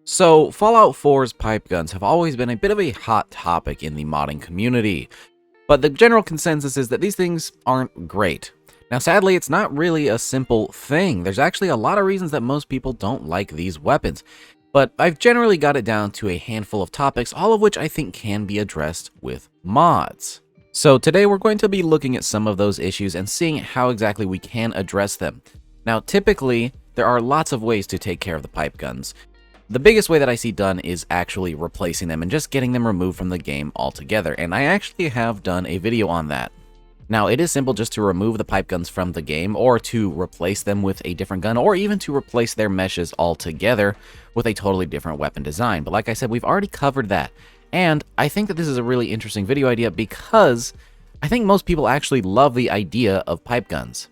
So, Fallout 4's pipe guns have always been a bit of a hot topic in the modding community, but the general consensus is that these things aren't great. Now, sadly, it's not really a simple thing. There's actually a lot of reasons that most people don't like these weapons, but I've generally got it down to a handful of topics, all of which I think can be addressed with mods. So today we're going to be looking at some of those issues and seeing how exactly we can address them. Now, typically, there are lots of ways to take care of the pipe guns. The biggest way that I see done is actually replacing them and just getting them removed from the game altogether, and I actually have done a video on that. Now, it is simple just to remove the pipe guns from the game, or to replace them with a different gun, or even to replace their meshes altogether with a totally different weapon design. But like I said, we've already covered that, and I think that this is a really interesting video idea because I think most people actually love the idea of pipe guns.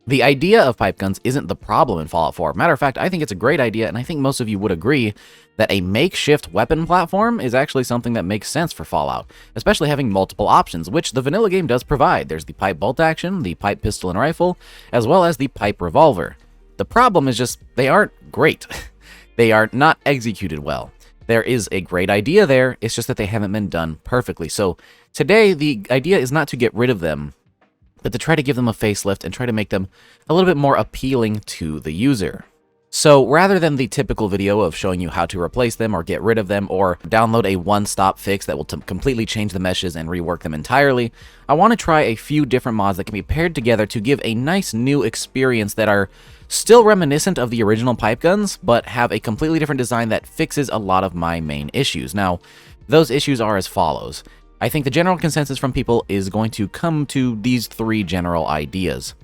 The idea of pipe guns isn't the problem in Fallout 4. Matter of fact, I think it's a great idea, and I think most of you would agree that a makeshift weapon platform is actually something that makes sense for Fallout, especially having multiple options, which the vanilla game does provide. There's the pipe bolt action, the pipe pistol and rifle, as well as the pipe revolver. The problem is just they aren't great. They are not executed well. There is a great idea there, it's just that they haven't been done perfectly. So today, the idea is not to get rid of them, but to try to give them a facelift and try to make them a little bit more appealing to the user. So rather than the typical video of showing you how to replace them or get rid of them or download a one-stop fix that will completely change the meshes and rework them entirely, I want to try a few different mods that can be paired together to give a nice new experience that are still reminiscent of the original pipe guns, but have a completely different design that fixes a lot of my main issues. Now, those issues are as follows. I think the general consensus from people is going to come to these three general ideas.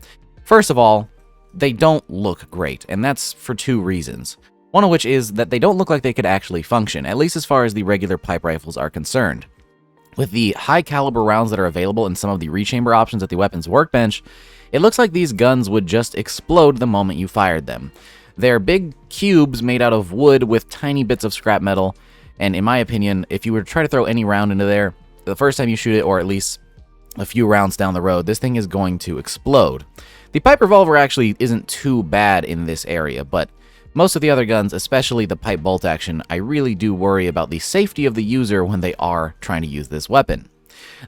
First of all, they don't look great, and that's for two reasons. One of which is that they don't look like they could actually function, at least as far as the regular pipe rifles are concerned. With the high caliber rounds that are available in some of the rechamber options at the weapons workbench, it looks like these guns would just explode the moment you fired them. They're big cubes made out of wood with tiny bits of scrap metal, and in my opinion, if you were to try to throw any round into there, the first time you shoot it, or at least a few rounds down the road, this thing is going to explode. The pipe revolver actually isn't too bad in this area, but most of the other guns, especially the pipe bolt action, I really do worry about the safety of the user when they are trying to use this weapon.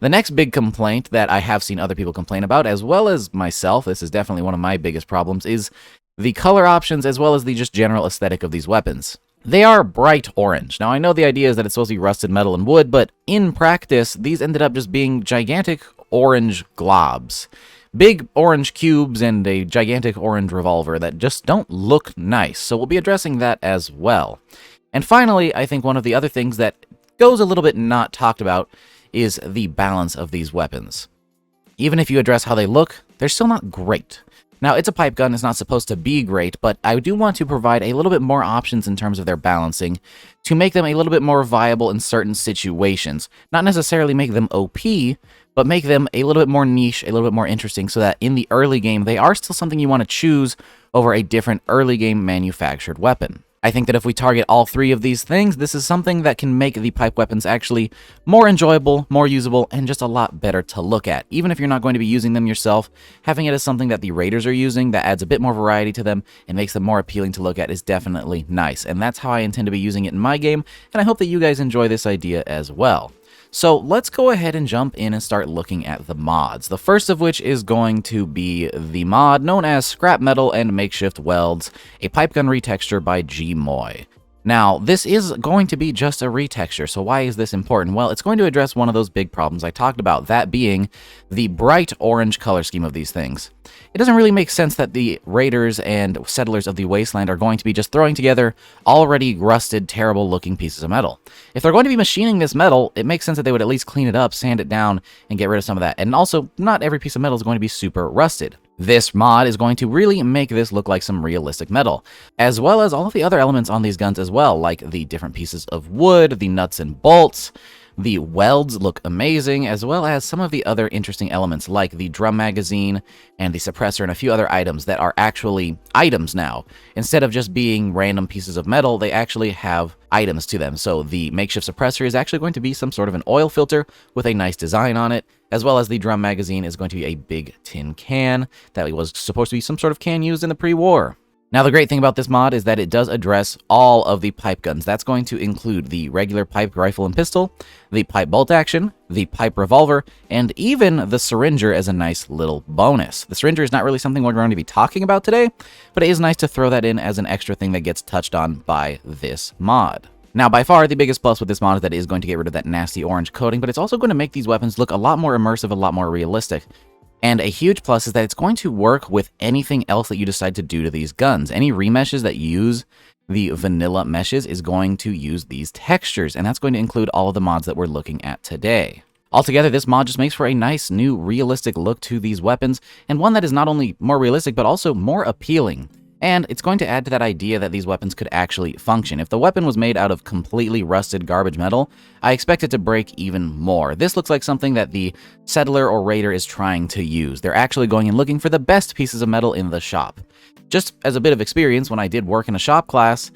The next big complaint that I have seen other people complain about, as well as myself, this is definitely one of my biggest problems, is the color options as well as the just general aesthetic of these weapons. They are bright orange. Now, I know the idea is that it's supposed to be rusted metal and wood, but in practice, these ended up just being gigantic orange globs. Big orange cubes and a gigantic orange revolver that just don't look nice, so we'll be addressing that as well. And finally, I think one of the other things that goes a little bit not talked about is the balance of these weapons. Even if you address how they look, they're still not great. Now, it's a pipe gun, it's not supposed to be great, but I do want to provide a little bit more options in terms of their balancing to make them a little bit more viable in certain situations. Not necessarily make them OP, but make them a little bit more niche, a little bit more interesting, so that in the early game, they are still something you want to choose over a different early game manufactured weapon. I think that if we target all three of these things, this is something that can make the pipe weapons actually more enjoyable, more usable, and just a lot better to look at. Even if you're not going to be using them yourself, having it as something that the raiders are using that adds a bit more variety to them and makes them more appealing to look at is definitely nice. And that's how I intend to be using it in my game, and I hope that you guys enjoy this idea as well. So let's go ahead and jump in and start looking at the mods. The first of which is going to be the mod known as Scrap Metal and Makeshift Welds, a pipe gun retexture by Gmoi. Now, this is going to be just a retexture, so why is this important? Well, it's going to address one of those big problems I talked about, that being the bright orange color scheme of these things. It doesn't really make sense that the raiders and settlers of the wasteland are going to be just throwing together already rusted, terrible-looking pieces of metal. If they're going to be machining this metal, it makes sense that they would at least clean it up, sand it down, and get rid of some of that. And also, not every piece of metal is going to be super rusted. This mod is going to really make this look like some realistic metal, as well as all of the other elements on these guns as well, like the different pieces of wood, the nuts and bolts. The welds look amazing, as well as some of the other interesting elements like the drum magazine and the suppressor and a few other items that are actually items now. Instead of just being random pieces of metal, they actually have items to them. So the makeshift suppressor is actually going to be some sort of an oil filter with a nice design on it, as well as the drum magazine is going to be a big tin can that was supposed to be some sort of can used in the pre-war. Now, the great thing about this mod is that it does address all of the pipe guns. That's going to include the regular pipe rifle and pistol, the pipe bolt action, the pipe revolver, and even the syringer as a nice little bonus. The syringer is not really something we're going to be talking about today, but it is nice to throw that in as an extra thing that gets touched on by this mod. Now, by far, the biggest plus with this mod is that it is going to get rid of that nasty orange coating, but it's also going to make these weapons look a lot more immersive, a lot more realistic. And a huge plus is that it's going to work with anything else that you decide to do to these guns. Any remeshes that use the vanilla meshes is going to use these textures, and that's going to include all of the mods that we're looking at today. Altogether, this mod just makes for a nice, new, realistic look to these weapons, and one that is not only more realistic, but also more appealing. And it's going to add to that idea that these weapons could actually function. If the weapon was made out of completely rusted garbage metal, I expect it to break even more. This looks like something that the settler or raider is trying to use. They're actually going and looking for the best pieces of metal in the shop. Just as a bit of experience, when I did work in a shop class,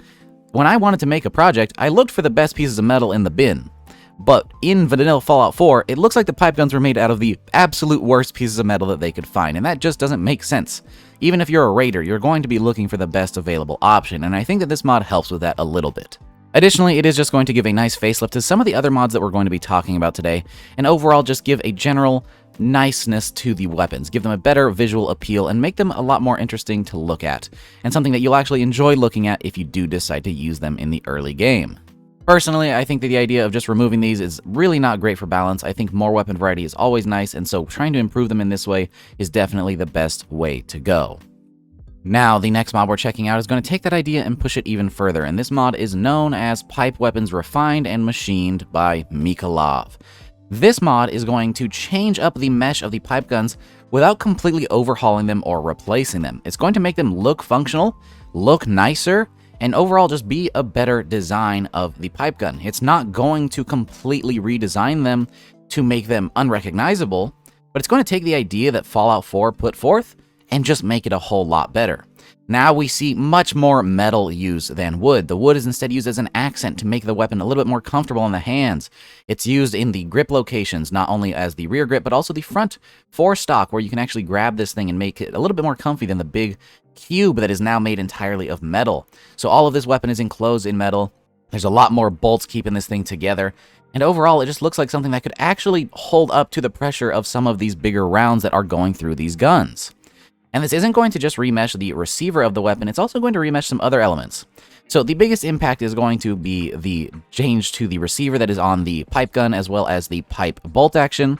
when I wanted to make a project, I looked for the best pieces of metal in the bin. But in vanilla Fallout 4, it looks like the pipe guns were made out of the absolute worst pieces of metal that they could find, and that just doesn't make sense. Even if you're a raider, you're going to be looking for the best available option, and I think that this mod helps with that a little bit. Additionally, it is just going to give a nice facelift to some of the other mods that we're going to be talking about today, and overall just give a general niceness to the weapons, give them a better visual appeal, and make them a lot more interesting to look at, and something that you'll actually enjoy looking at if you do decide to use them in the early game. Personally, I think that the idea of just removing these is really not great for balance. I think more weapon variety is always nice, and so trying to improve them in this way is definitely the best way to go. Now, the next mod we're checking out is going to take that idea and push it even further, and this mod is known as Pipe Weapons Refined and Machined by Micalov. This mod is going to change up the mesh of the pipe guns without completely overhauling them or replacing them. It's going to make them look functional, look nicer, and overall just be a better design of the pipe gun. It's not going to completely redesign them to make them unrecognizable, but it's going to take the idea that Fallout 4 put forth and just make it a whole lot better. Now we see much more metal used than wood. The wood is instead used as an accent to make the weapon a little bit more comfortable in the hands. It's used in the grip locations, not only as the rear grip, but also the front forestock, where you can actually grab this thing and make it a little bit more comfy than the big cube that is now made entirely of metal. So all of this weapon is enclosed in metal. There's a lot more bolts keeping this thing together. And overall, it just looks like something that could actually hold up to the pressure of some of these bigger rounds that are going through these guns. And this isn't going to just remesh the receiver of the weapon, it's also going to remesh some other elements. So the biggest impact is going to be the change to the receiver that is on the pipe gun as well as the pipe bolt action.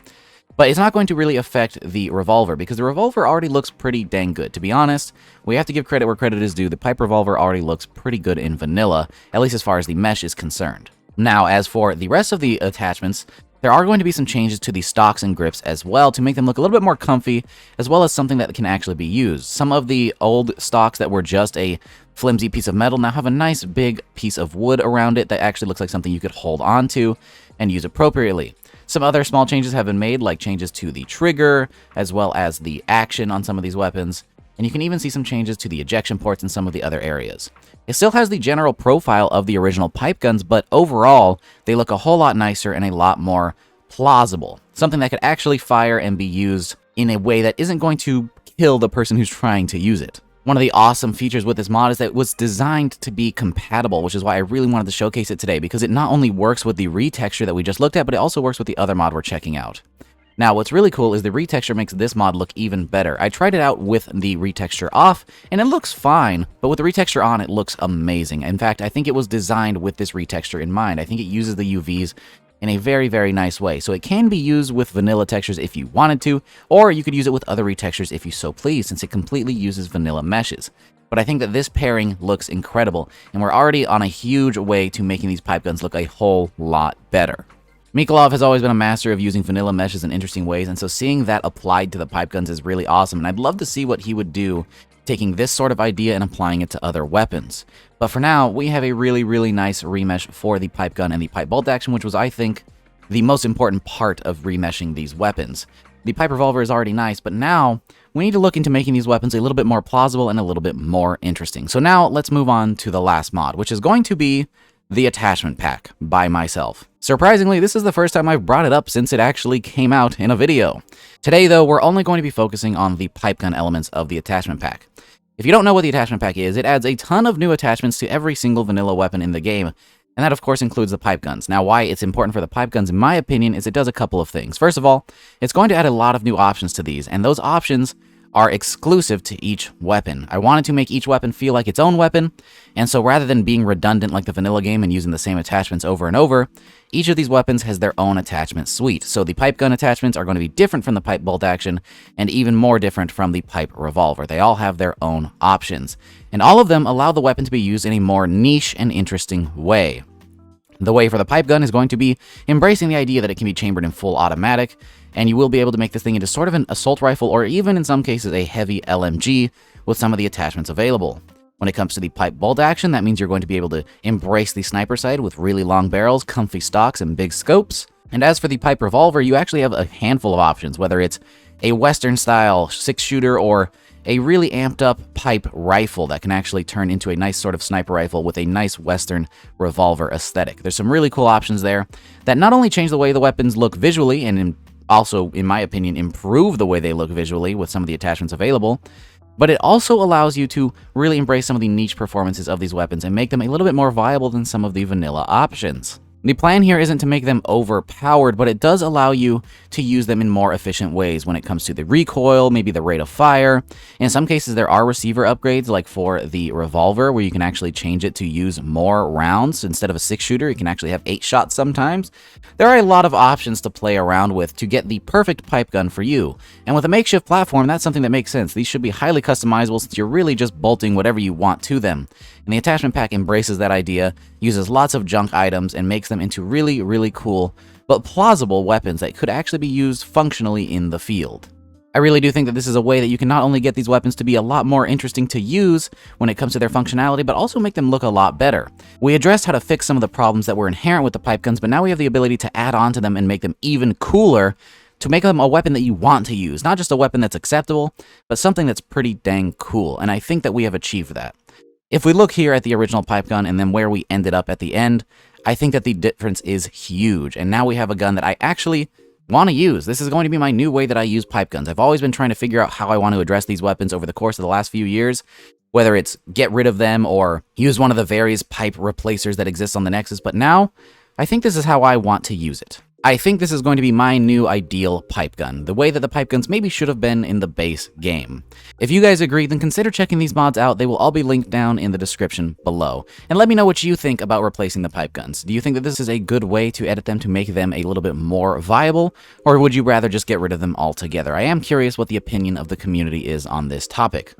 But it's not going to really affect the revolver, because the revolver already looks pretty dang good. To be honest, we have to give credit where credit is due. The pipe revolver already looks pretty good in vanilla, at least as far as the mesh is concerned. Now, as for the rest of the attachments, there are going to be some changes to the stocks and grips as well to make them look a little bit more comfy, as well as something that can actually be used. Some of the old stocks that were just a flimsy piece of metal now have a nice big piece of wood around it that actually looks like something you could hold on to and use appropriately. Some other small changes have been made, like changes to the trigger, as well as the action on some of these weapons, and you can even see some changes to the ejection ports in some of the other areas. It still has the general profile of the original pipe guns, but overall, they look a whole lot nicer and a lot more plausible. Something that could actually fire and be used in a way that isn't going to kill the person who's trying to use it. One of the awesome features with this mod is that it was designed to be compatible, which is why I really wanted to showcase it today, because it not only works with the retexture that we just looked at, but it also works with the other mod we're checking out. Now, what's really cool is the retexture makes this mod look even better. I tried it out with the retexture off, and it looks fine, but with the retexture on, it looks amazing. In fact, I think it was designed with this retexture in mind. I think it uses the UVs in a very, very nice way. So it can be used with vanilla textures if you wanted to, or you could use it with other retextures if you so please, since it completely uses vanilla meshes. But I think that this pairing looks incredible, and we're already on a huge way to making these pipe guns look a whole lot better. Micalov has always been a master of using vanilla meshes in interesting ways, and so seeing that applied to the pipe guns is really awesome, and I'd love to see what he would do taking this sort of idea and applying it to other weapons. But for now, we have a really, really nice remesh for the pipe gun and the pipe bolt action, which was, I think, the most important part of remeshing these weapons. The pipe revolver is already nice, but now we need to look into making these weapons a little bit more plausible and a little bit more interesting. So now let's move on to the last mod, which is going to be the attachment pack by myself. Surprisingly, this is the first time I've brought it up since it actually came out in a video. Today, though, we're only going to be focusing on the pipe gun elements of the attachment pack. If you don't know what the attachment pack is, it adds a ton of new attachments to every single vanilla weapon in the game, and that of course includes the pipe guns. Now, why it's important for the pipe guns, in my opinion, is it does a couple of things. First of all, it's going to add a lot of new options to these, and those options are exclusive to each weapon. I wanted to make each weapon feel like its own weapon, and so rather than being redundant like the vanilla game and using the same attachments over and over, each of these weapons has their own attachment suite. So the pipe gun attachments are going to be different from the pipe bolt action, and even more different from the pipe revolver. They all have their own options, and all of them allow the weapon to be used in a more niche and interesting way. The way for the pipe gun is going to be embracing the idea that it can be chambered in full automatic, and you will be able to make this thing into sort of an assault rifle, or even in some cases a heavy LMG with some of the attachments available. When it comes to the pipe bolt action, that means you're going to be able to embrace the sniper sight with really long barrels, comfy stocks, and big scopes. And as for the pipe revolver, you actually have a handful of options, whether it's a Western style 6-shooter or a really amped up pipe rifle that can actually turn into a nice sort of sniper rifle with a nice Western revolver aesthetic. There's some really cool options there that not only change the way the weapons look visually, and also, in my opinion, improve the way they look visually with some of the attachments available, but it also allows you to really embrace some of the niche performances of these weapons and make them a little bit more viable than some of the vanilla options. The plan here isn't to make them overpowered, but it does allow you to use them in more efficient ways when it comes to the recoil, maybe the rate of fire. In some cases, there are receiver upgrades, like for the revolver, where you can actually change it to use more rounds. Instead of a 6-shooter, you can actually have 8 shots sometimes. There are a lot of options to play around with to get the perfect pipe gun for you. And with a makeshift platform, that's something that makes sense. These should be highly customizable since you're really just bolting whatever you want to them. And the attachment pack embraces that idea, uses lots of junk items, and makes them into really, really cool but plausible weapons that could actually be used functionally in the field. I really do think that this is a way that you can not only get these weapons to be a lot more interesting to use when it comes to their functionality, but also make them look a lot better. We addressed how to fix some of the problems that were inherent with the pipe guns, but now we have the ability to add on to them and make them even cooler, to make them a weapon that you want to use. Not just a weapon that's acceptable, but something that's pretty dang cool, and I think that we have achieved that. If we look here at the original pipe gun and then where we ended up at the end, I think that the difference is huge, and now we have a gun that I actually want to use. This is going to be my new way that I use pipe guns. I've always been trying to figure out how I want to address these weapons over the course of the last few years, whether it's get rid of them or use one of the various pipe replacers that exist on the Nexus, but now I think this is how I want to use it. I think this is going to be my new ideal pipe gun, the way that the pipe guns maybe should have been in the base game. If you guys agree, then consider checking these mods out. They will all be linked down in the description below. And let me know what you think about replacing the pipe guns. Do you think that this is a good way to edit them to make them a little bit more viable, or would you rather just get rid of them altogether? I am curious what the opinion of the community is on this topic.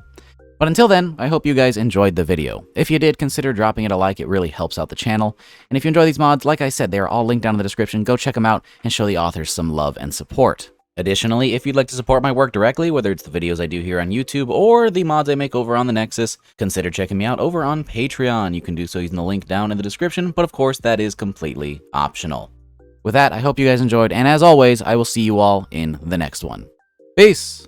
But until then, I hope you guys enjoyed the video. If you did, consider dropping it a like. It really helps out the channel. And if you enjoy these mods, like I said, they are all linked down in the description. Go check them out and show the authors some love and support. Additionally, if you'd like to support my work directly, whether it's the videos I do here on YouTube or the mods I make over on the Nexus, consider checking me out over on Patreon. You can do so using the link down in the description, but of course, that is completely optional. With that, I hope you guys enjoyed, and as always, I will see you all in the next one. Peace!